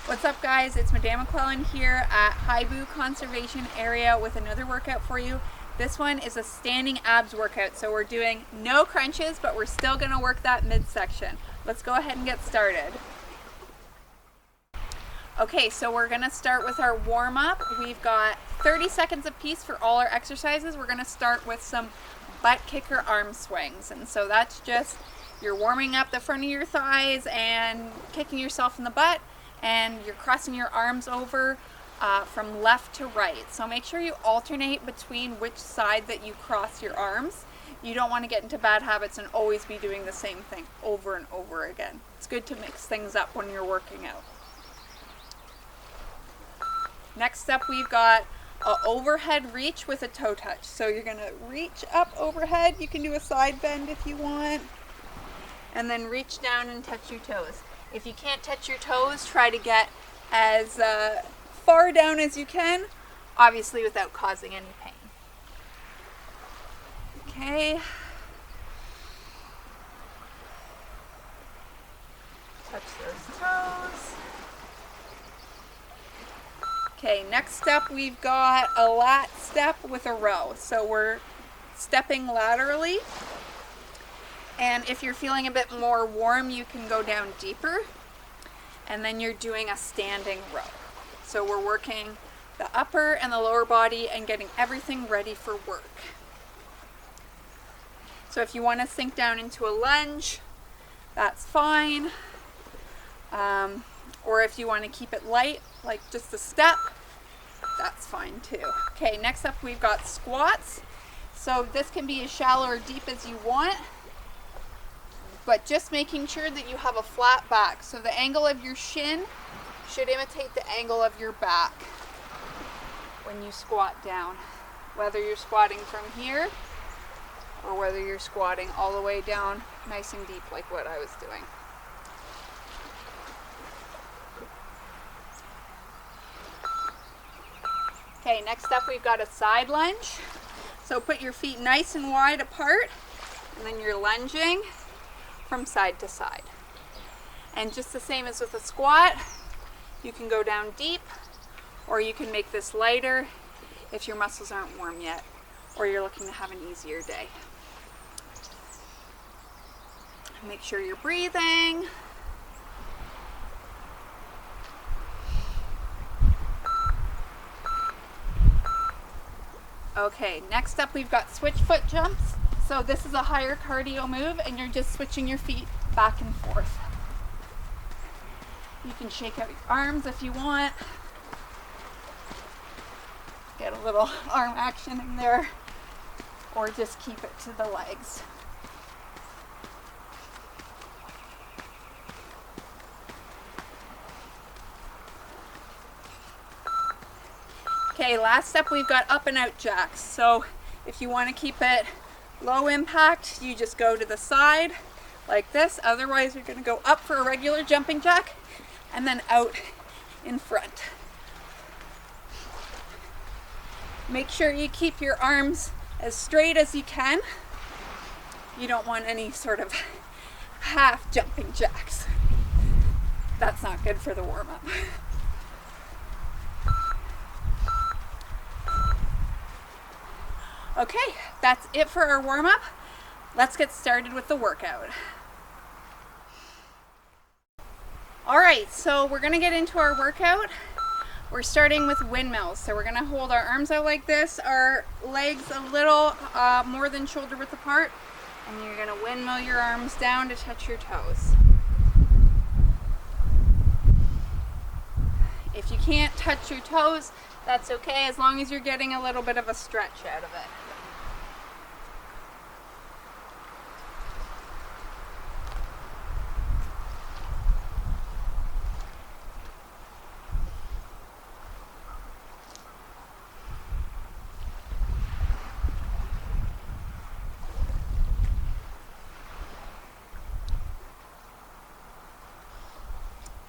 What's up guys, it's Madame McClellan here at Haibu Conservation Area with another workout for you. This one is a standing abs workout, so we're doing no crunches, but we're still gonna work that midsection. Let's go ahead and get started. Okay, so we're gonna start with our warm up. We've got 30 seconds apiece for all our exercises. We're gonna start with some butt kicker arm swings. And so that's just, you're warming up the front of your thighs and kicking yourself in the butt, and you're crossing your arms over from left to right. So make sure you alternate between which side that you cross your arms. You don't want to get into bad habits and always be doing the same thing over and over again. It's good to mix things up when you're working out. Next up, we've got an overhead reach with a toe touch. So you're gonna reach up overhead. You can do a side bend if you want, and then reach down and touch your toes. If you can't touch your toes, try to get as far down as you can, obviously without causing any pain. Okay. Touch those toes. Okay, next up we've got a lat step with a row. So we're stepping laterally. And if you're feeling a bit more warm, you can go down deeper. And then you're doing a standing row. So we're working the upper and the lower body and getting everything ready for work. So if you want to sink down into a lunge, that's fine. Or if you want to keep it light, like just a step, that's fine too. Okay, next up we've got squats. So this can be as shallow or deep as you want, but just making sure that you have a flat back. So the angle of your shin should imitate the angle of your back when you squat down. Whether you're squatting from here or whether you're squatting all the way down nice and deep like what I was doing. Okay, next up we've got a side lunge. So put your feet nice and wide apart, and then you're lunging from side to side. And just the same as with a squat, you can go down deep, or you can make this lighter if your muscles aren't warm yet, or you're looking to have an easier day. Make sure you're breathing. Okay, next up we've got switch foot jumps. So this is a higher cardio move, and you're just switching your feet back and forth. You can shake out your arms if you want. Get a little arm action in there, or just keep it to the legs. Okay, last step we've got up and out jacks. So if you want to keep it low impact, you just go to the side like this. Otherwise, you're going to go up for a regular jumping jack and then out in front. Make sure you keep your arms as straight as you can. You don't want any sort of half jumping jacks. That's not good for the warm-up. Okay, that's it for our warm-up. Let's get started with the workout. All right, so we're gonna get into our workout. We're starting with windmills. So we're gonna hold our arms out like this, our legs a little more than shoulder width apart, and you're gonna windmill your arms down to touch your toes. If you can't touch your toes, that's okay, as long as you're getting a little bit of a stretch out of it.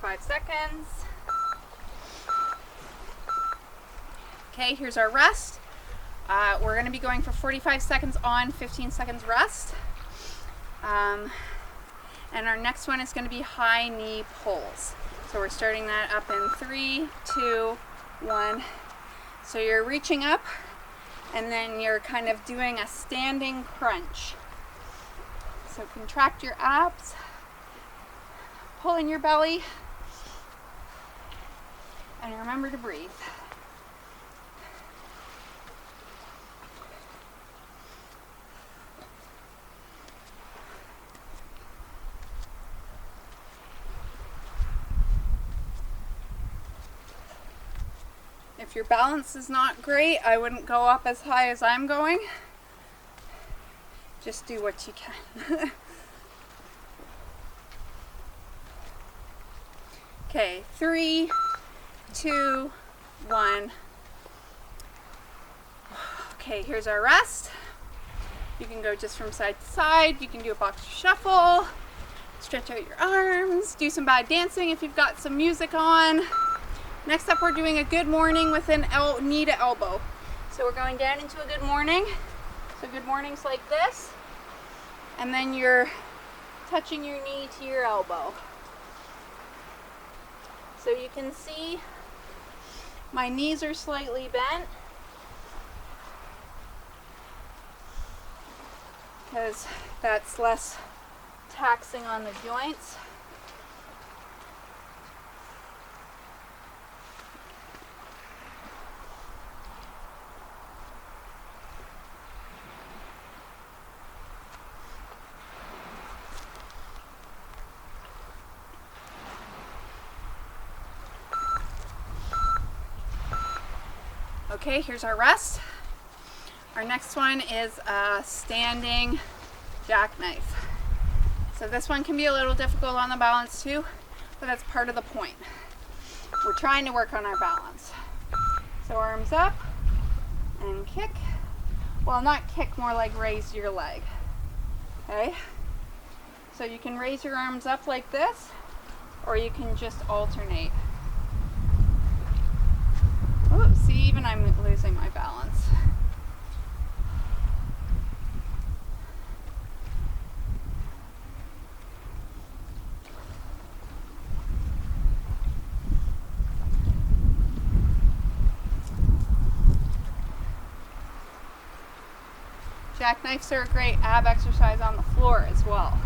Five seconds. Okay, here's our rest. We're going to be going for 45 seconds on, 15 seconds rest. And our next one is going to be high knee pulls. So we're starting that up in 3, 2, 1. So you're reaching up and then you're kind of doing a standing crunch. So contract your abs, pull in your belly, and remember to breathe. If your balance is not great, I wouldn't go up as high as I'm going. Just do what you can. Okay, 3, 2, 1. Okay, here's our rest. You can go just from side to side. You can do a boxer shuffle, stretch out your arms, do some bad dancing if you've got some music on. Next up, we're doing a good morning with an knee to elbow. So we're going down into a good morning. So good morning's like this. And then you're touching your knee to your elbow. So you can see my knees are slightly bent because that's less taxing on the joints. Okay, here's our rest. Our next one is a standing jackknife. So this one can be a little difficult on the balance too, but that's part of the point. We're trying to work on our balance. So arms up and kick. Well, not kick, more like raise your leg. Okay? So you can raise your arms up like this, or you can just alternate. Oh, see, even I'm losing my balance. Jackknives are a great ab exercise on the floor as well.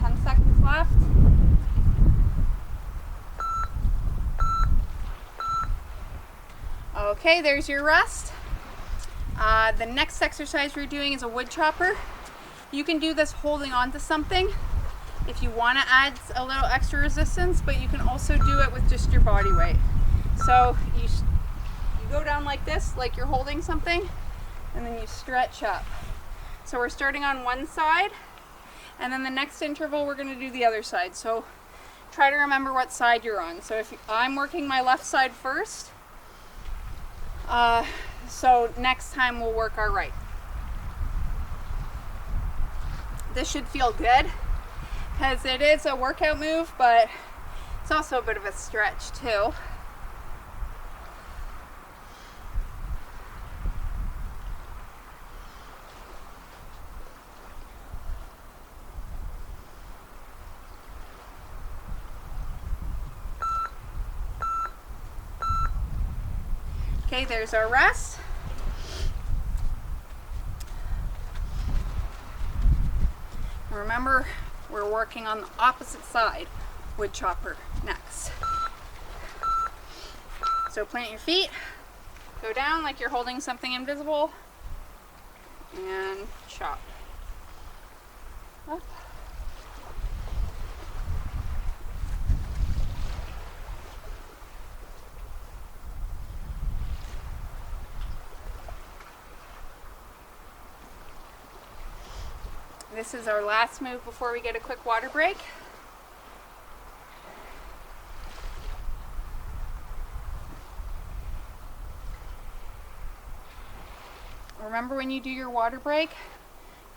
10 seconds left. Okay, there's your rest. The next exercise we're doing is a woodchopper. You can do this holding on to something if you want to add a little extra resistance, but you can also do it with just your body weight. So you go down like this, like you're holding something, and then you stretch up. So we're starting on one side, and then the next interval we're going to do the other side. So try to remember what side you're on. So if I'm working my left side first, so next time we'll work our right. This should feel good because it is a workout move, but it's also a bit of a stretch too. Okay, there's our rest. Remember, we're working on the opposite side, woodchopper next. So plant your feet, go down like you're holding something invisible, and chop. Up. This is our last move before we get a quick water break. Remember, when you do your water break,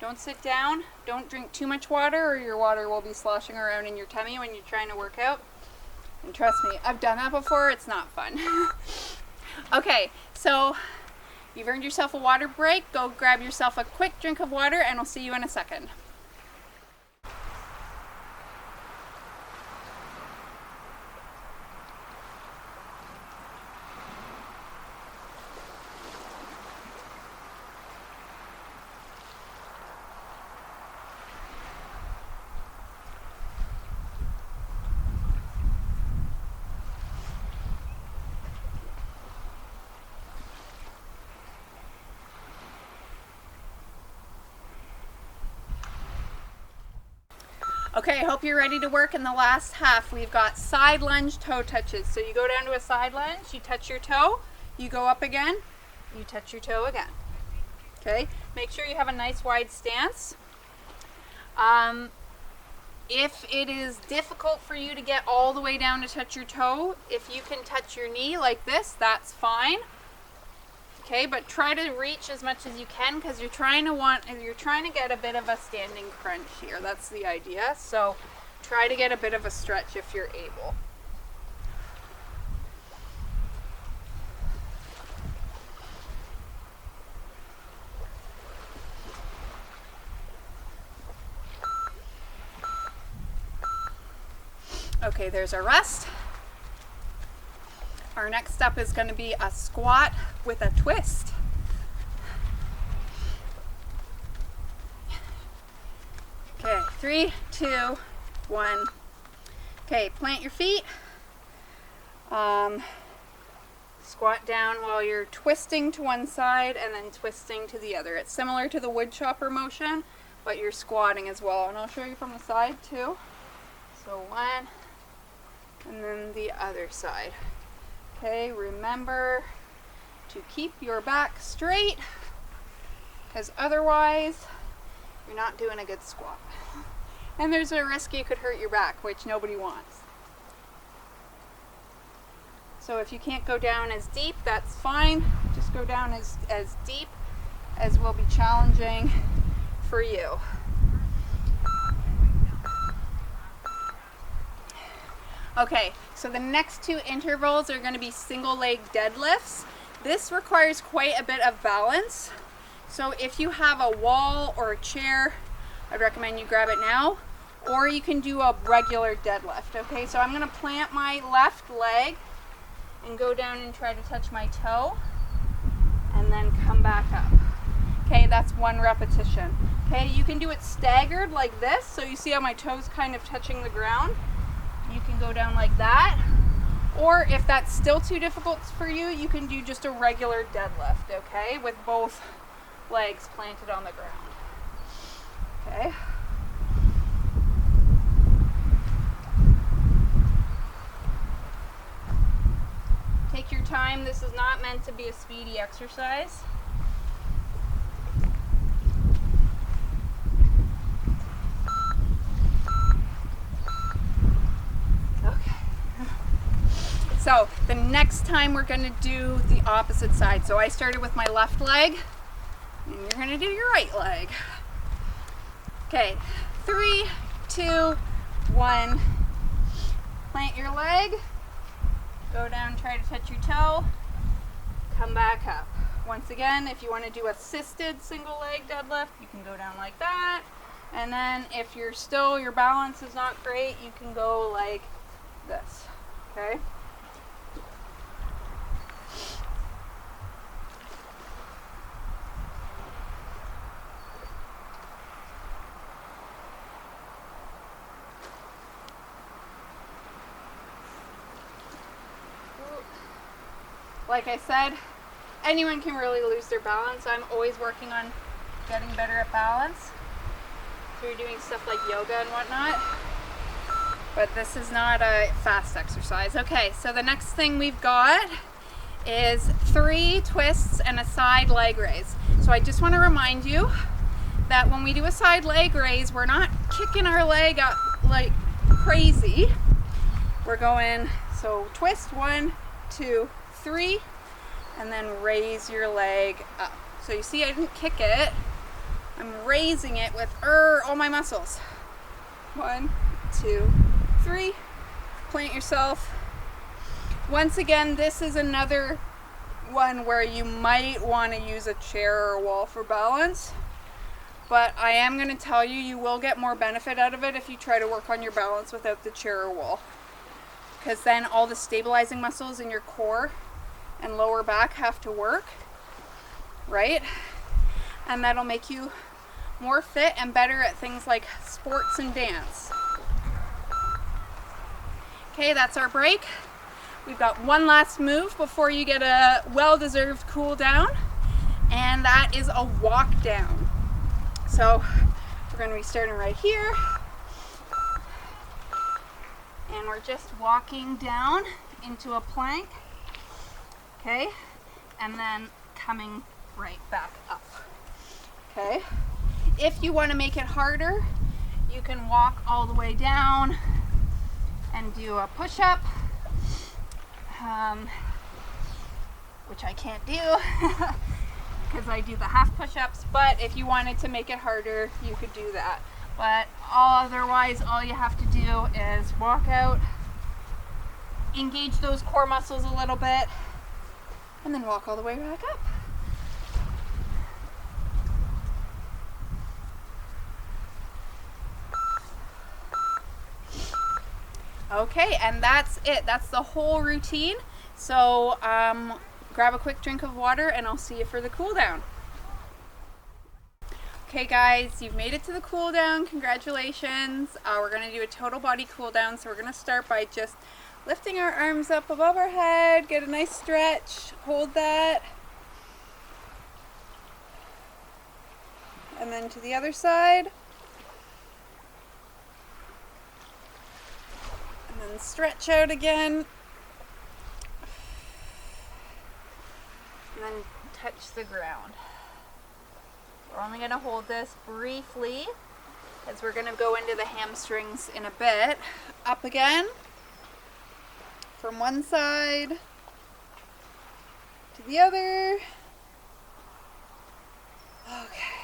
don't sit down, don't drink too much water, or your water will be sloshing around in your tummy when you're trying to work out. And trust me, I've done that before, it's not fun. Okay, so you've earned yourself a water break. Go grab yourself a quick drink of water, and I'll see you in a second. Okay, I hope you're ready to work in the last half. We've got side lunge toe touches. So you go down to a side lunge, you touch your toe, you go up again, you touch your toe again. Okay, make sure you have a nice wide stance. If it is difficult for you to get all the way down to touch your toe, if you can touch your knee like this, that's fine. Okay, but try to reach as much as you can because you're trying to get a bit of a standing crunch here. That's the idea. So try to get a bit of a stretch if you're able. Okay, there's our rest. Our next step is going to be a squat with a twist. Okay, 3, 2, 1. Okay, plant your feet. Squat down while you're twisting to one side and then twisting to the other. It's similar to the Woodchopper motion, but you're squatting as well. And I'll show you from the side too. So 1, and then the other side. Okay, remember to keep your back straight because otherwise you're not doing a good squat. And there's a risk you could hurt your back, which nobody wants. So if you can't go down as deep, that's fine. Just go down as deep as will be challenging for you. Okay, so the next 2 intervals are going to be single leg deadlifts. This requires quite a bit of balance. So if you have a wall or a chair, I'd recommend you grab it now, or you can do a regular deadlift. Okay, so I'm going to plant my left leg and go down and try to touch my toe and then come back up. Okay, that's 1 repetition. Okay, you can do it staggered like this, so you see how my toes kind of touching the ground. You can go down like that, or if that's still too difficult for you, you can do just a regular deadlift, okay, with both legs planted on the ground. Okay. Take your time. This is not meant to be a speedy exercise. So the next time we're going to do the opposite side. So I started with my left leg, and you're going to do your right leg. Okay, 3, 2, 1. Plant your leg, go down, try to touch your toe, come back up. Once again, if you want to do assisted single leg deadlift, you can go down like that. And then if you're still, your balance is not great, you can go like this, okay? Like I said, anyone can really lose their balance. I'm always working on getting better at balance. So you're doing stuff like yoga and whatnot. But this is not a fast exercise. Okay, so the next thing we've got is 3 twists and a side leg raise. So I just want to remind you that when we do a side leg raise, we're not kicking our leg up like crazy. We're going, so twist 1, 2, 3, and then raise your leg up. So you see I didn't kick it, I'm raising it with all my muscles. 1, 2, 3, plant yourself. Once again, this is another one where you might want to use a chair or a wall for balance, but I am going to tell you, you will get more benefit out of it if you try to work on your balance without the chair or wall, because then all the stabilizing muscles in your core and lower back have to work, right? And that'll make you more fit and better at things like sports and dance. Okay, that's our break. We've got one last move before you get a well-deserved cool down, and that is a walk down. So we're going to be starting right here. then we're just walking down into a plank, okay, and then coming right back up, okay. If you want to make it harder, you can walk all the way down and do a push-up, which I can't do because I do the half push-ups, but if you wanted to make it harder, you could do that. But otherwise, all you have to do is walk out, engage those core muscles a little bit, and then walk all the way back up. Okay, and that's it. That's the whole routine. So grab a quick drink of water and I'll see you for the cool down. Okay guys, you've made it to the cool down. Congratulations. We're going to do a total body cool down. So we're going to start by just lifting our arms up above our head, get a nice stretch, hold that. And then to the other side. And then stretch out again. And then touch the ground. We're only going to hold this briefly as we're going to go into the hamstrings in a bit. Up again. From one side to the other. Okay.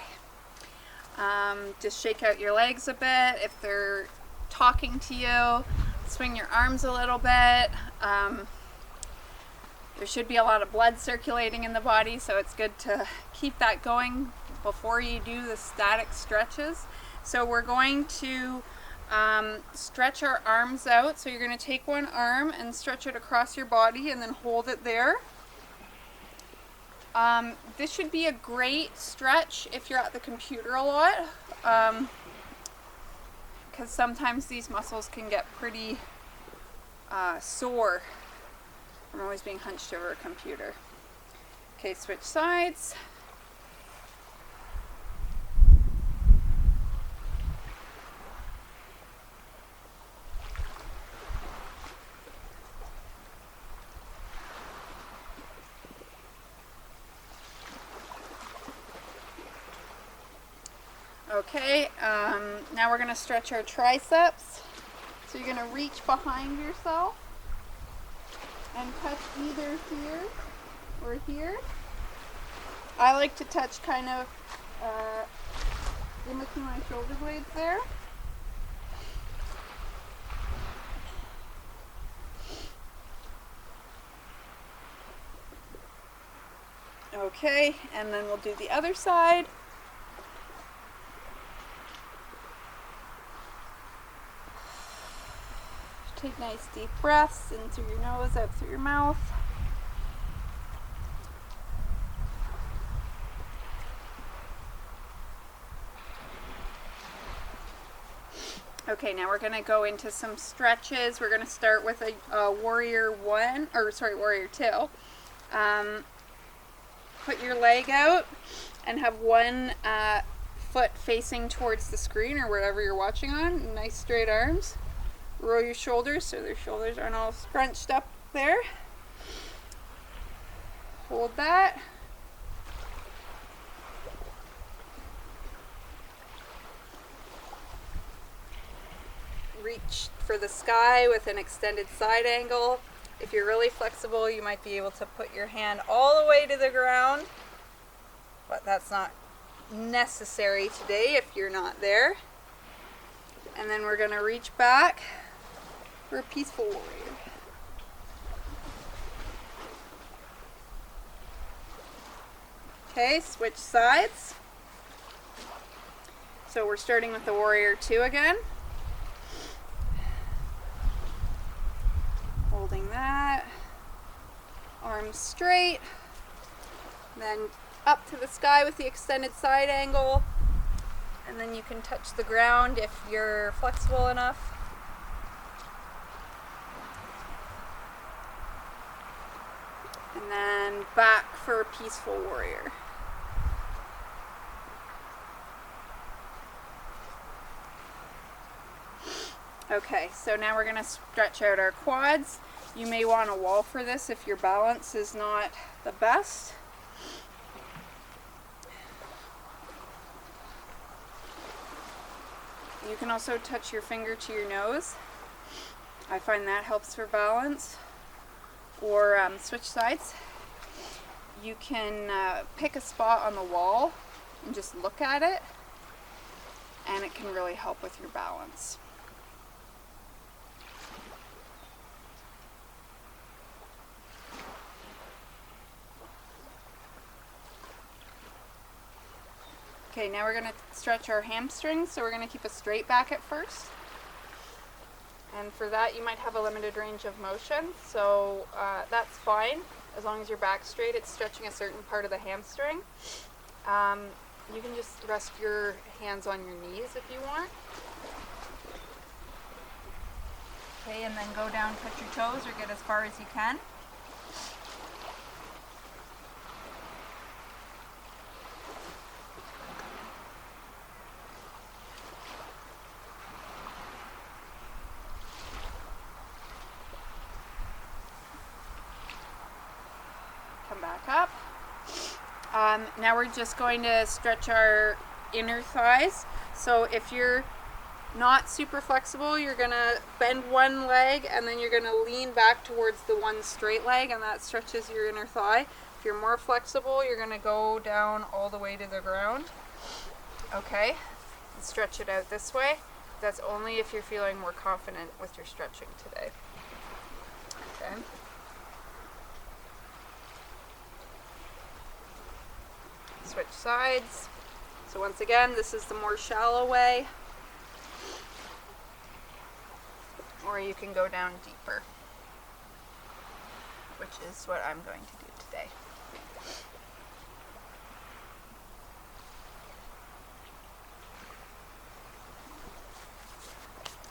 Just shake out your legs a bit if they're talking to you. Swing your arms a little bit. There should be a lot of blood circulating in the body, so it's good to keep that going before you do the static stretches. So we're going to stretch our arms out. So you're going to take one arm and stretch it across your body and then hold it there. This should be a great stretch if you're at the computer a lot, because sometimes these muscles can get pretty sore from always being hunched over a computer. Okay, switch sides. Okay, now we're going to stretch our triceps. So you're going to reach behind yourself and touch either here or here. I like to touch kind of in between my shoulder blades there. Okay, and then we'll do the other side. Take nice deep breaths in through your nose, out through your mouth. Okay, now we're going to go into some stretches. We're going to start with a warrior warrior two. Put your leg out and have one foot facing towards the screen or wherever you're watching on. Nice straight arms. Roll your shoulders so their shoulders aren't all scrunched up there. Hold that. Reach for the sky with an extended side angle. If you're really flexible, you might be able to put your hand all the way to the ground, but that's not necessary today if you're not there. And then we're going to reach back for a peaceful warrior. Okay, switch sides. So we're starting with the warrior two again. Holding that. Arms straight. Then up to the sky with the extended side angle. And then you can touch the ground if you're flexible enough. And then back for a peaceful warrior. Okay, so now we're going to stretch out our quads. You may want a wall for this if your balance is not the best. You can also touch your finger to your nose. I find that helps for balance. Or switch sides. You can pick a spot on the wall and just look at it, and it can really help with your balance. Okay, now we're going to stretch our hamstrings, so we're going to keep a straight back at first. And for that, you might have a limited range of motion, so that's fine. As long as your back's straight, it's stretching a certain part of the hamstring. You can just rest your hands on your knees if you want. Okay, and then go down, touch your toes, or get as far as you can. Come back up. Now we're just going to stretch our inner thighs. So if you're not super flexible, you're going to bend one leg and then you're going to lean back towards the one straight leg, and that stretches your inner thigh. If you're more flexible, you're going to go down all the way to the ground. Okay, and stretch it out this way. That's only if you're feeling more confident with your stretching today. Okay. Switch sides. So once again, this is the more shallow way, or you can go down deeper, which is what I'm going to do today.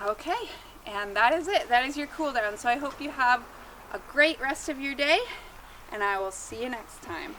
Okay, and that is it. That is your cool down. So I hope you have a great rest of your day, and I will see you next time.